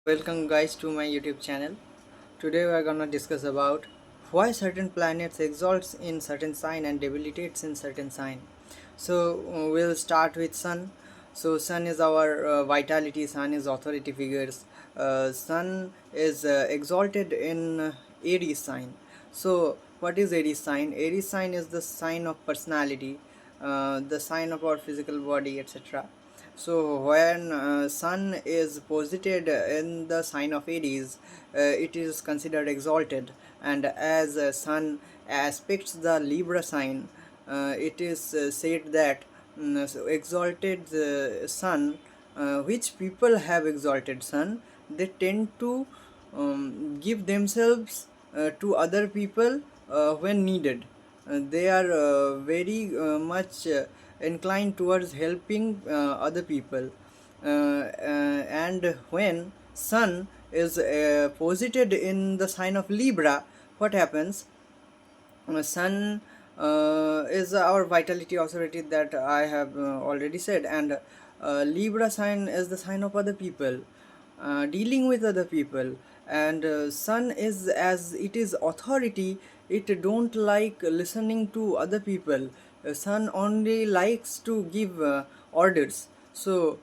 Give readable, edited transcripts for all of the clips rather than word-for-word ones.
Welcome guys to my YouTube channel. Today we are gonna discuss about why certain planets exalts in certain sign and debilitates in certain sign. So we'll start with Sun. So Sun is our vitality. Sun is authority figures. Sun is exalted in Aries sign. So what is Aries sign? Aries sign is the sign of personality, the sign of our physical body, etc. So when Sun is posited in the sign of Aries, it is considered exalted, and as Sun aspects the Libra sign, it is said that so exalted Sun, which people have exalted Sun, they tend to give themselves to other people when needed. They are very much inclined towards helping other people, and when Sun is posited in the sign of Libra, what happens? Sun is our vitality authority that I have already said, and Libra sign is the sign of other people, dealing with other people, and Sun is, as it is authority, it don't like listening to other people. Sun only likes to give orders. So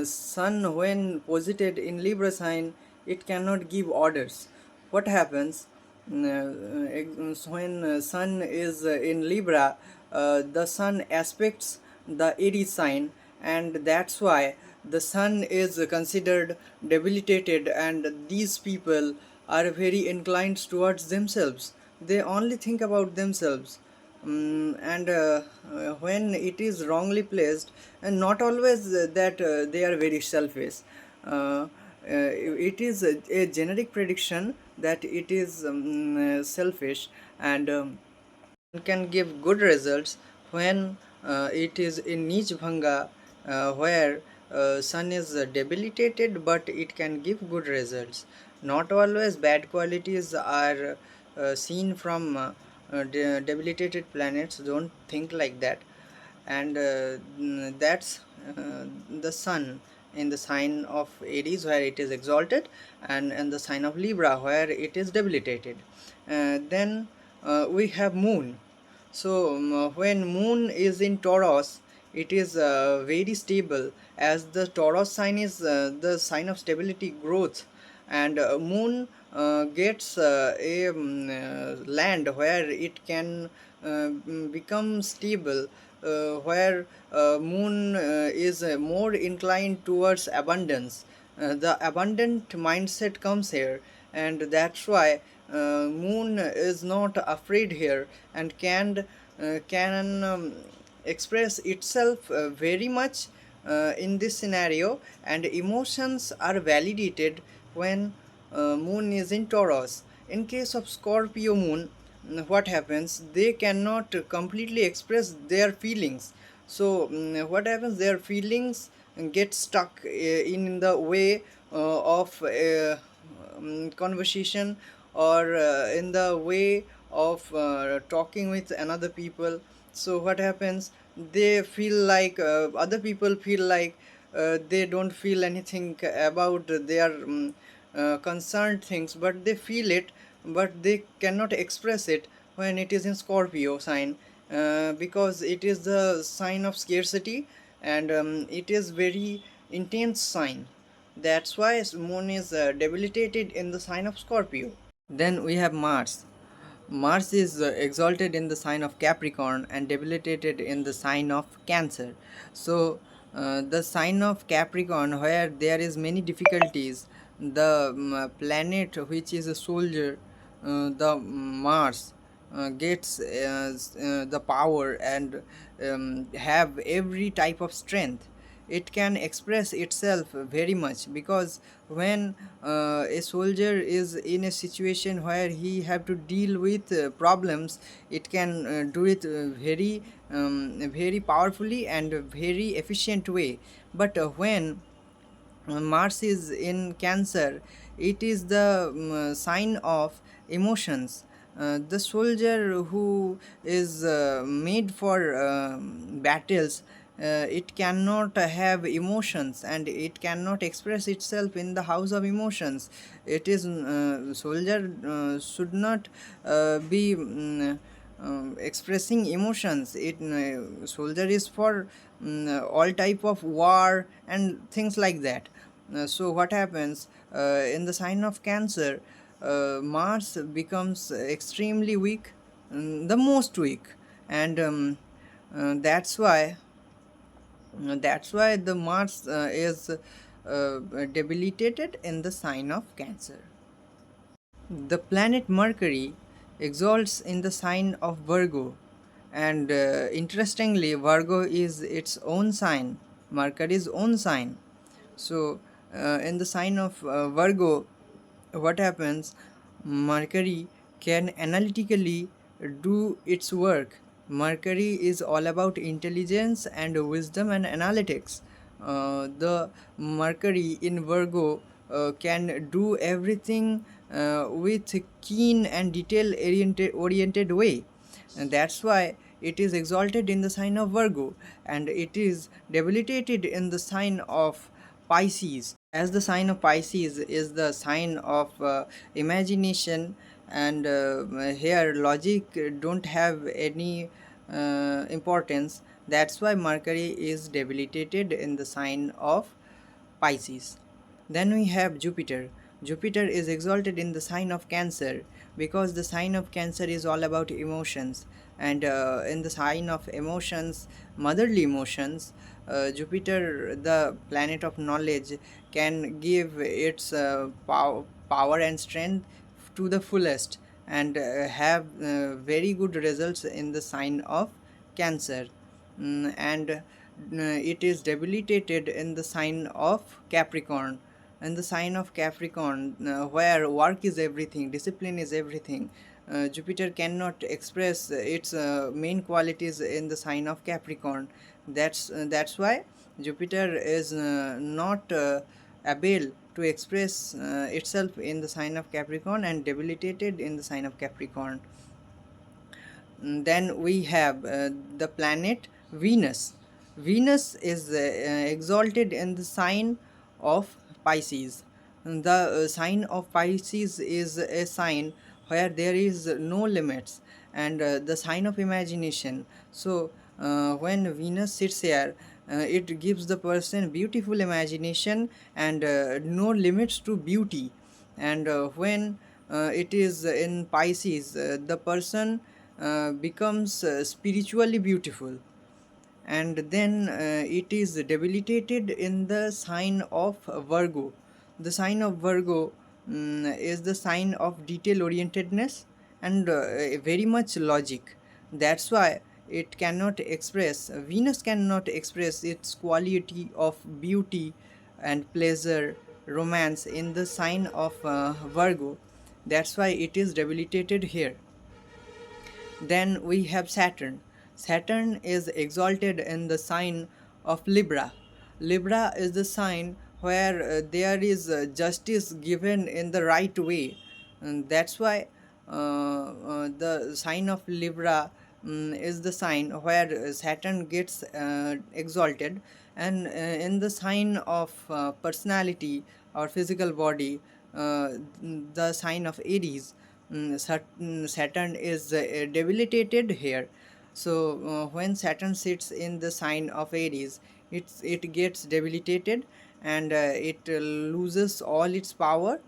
Sun, when posited in Libra sign, it cannot give orders. What happens? When Sun is in Libra, the Sun aspects the Aries sign, and that's why the Sun is considered debilitated, and these people are very inclined towards themselves. They only think about themselves. And when it is wrongly placed, and not always that they are very selfish. It is a generic prediction that it is selfish, and can give good results when it is in Nij Bhanga, where Sun is debilitated, but it can give good results. Not always bad qualities are seen from debilitated planets. Don't think like that. And that's the Sun in the sign of Aries, where it is exalted, and in the sign of Libra, where it is debilitated. Then we have Moon. So when Moon is in Taurus, it is very stable, as the Taurus sign is the sign of stability, growth, and Moon gets a land where it can become stable, where Moon is more inclined towards abundance. The abundant mindset comes here, and that's why Moon is not afraid here, and can express itself very much in this scenario, and emotions are validated when Moon is in Taurus. In case of Scorpio Moon, what happens? They cannot completely express their feelings. So what happens? Their feelings get stuck in the way of conversation, or in the way of talking with another people. So what happens? They feel like other people feel like they don't feel anything about their concerned things, but they feel it, but they cannot express it when it is in Scorpio sign, because it is the sign of scarcity, and it is very intense sign. That's why Moon is debilitated in the sign of Scorpio. Then we have Mars. Mars is exalted in the sign of Capricorn and debilitated in the sign of Cancer. So the sign of Capricorn, where there is many difficulties, the planet which is a soldier, the Mars, gets the power, and have every type of strength. It can express itself very much, because when a soldier is in a situation where he have to deal with problems, it can do it very powerfully and very efficient way. But when Mars is in Cancer, it is the sign of emotions. The soldier who is made for battles, it cannot have emotions, and it cannot express itself in the house of emotions. It is soldier should not be expressing emotions. It soldier is for all type of war and things like that. So what happens in the sign of Cancer? Mars becomes extremely weak, the most weak, and that's why the Mars is debilitated in the sign of Cancer. The planet Mercury exalts in the sign of Virgo, and interestingly, Virgo is its own sign, Mercury's own sign. So, in the sign of Virgo, what happens? Mercury can analytically do its work. Mercury is all about intelligence and wisdom and analytics. The Mercury in Virgo can do everything with keen and detail oriented way, and that's why it is exalted in the sign of Virgo, and it is debilitated in the sign of Pisces. As the sign of Pisces is the sign of imagination, and here logic don't have any importance. That's why Mercury is debilitated in the sign of Pisces. Then we have Jupiter. Jupiter is exalted in the sign of Cancer, because the sign of Cancer is all about emotions, and in the sign of emotions, motherly emotions, Jupiter, the planet of knowledge, can give its power and strength to the fullest, and have very good results in the sign of Cancer. And it is debilitated in the sign of Capricorn. In the sign of Capricorn, where work is everything, discipline is everything, Jupiter cannot express its main qualities in the sign of Capricorn. That's why Jupiter is not able to express itself in the sign of Capricorn, and debilitated in the sign of Capricorn. Then we have the planet Venus. Venus is exalted in the sign of Pisces. The sign of Pisces is a sign where there is no limits, and the sign of imagination. So when Venus sits here, it gives the person beautiful imagination, and no limits to beauty. And when it is in Pisces, the person becomes spiritually beautiful. And then it is debilitated in the sign of Virgo. The sign of Virgo is the sign of detail orientedness, and very much logic. That's why it cannot express, Venus cannot express its quality of beauty and pleasure, romance in the sign of Virgo. That's why it is debilitated here. Then we have Saturn. Saturn is exalted in the sign of Libra. Libra is the sign where there is justice given in the right way. And that's why the sign of Libra is the sign where Saturn gets exalted. And in the sign of personality or physical body, the sign of Aries, Saturn is debilitated here. So when Saturn sits in the sign of Aries, it gets debilitated, and it loses all its power,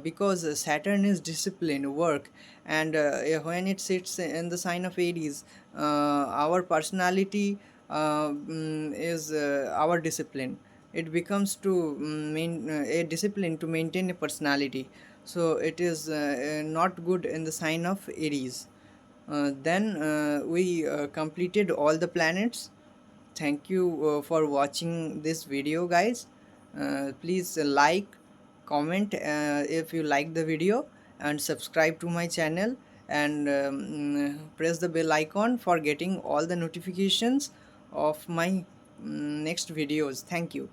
because Saturn is discipline, work, and when it sits in the sign of Aries, our personality is our discipline. It becomes to a discipline to maintain a personality. So it is not good in the sign of Aries. Then we completed all the planets. Thank you for watching this video, guys. Please like, comment if you like the video, and subscribe to my channel, and press the bell icon for getting all the notifications of my next videos. Thank you.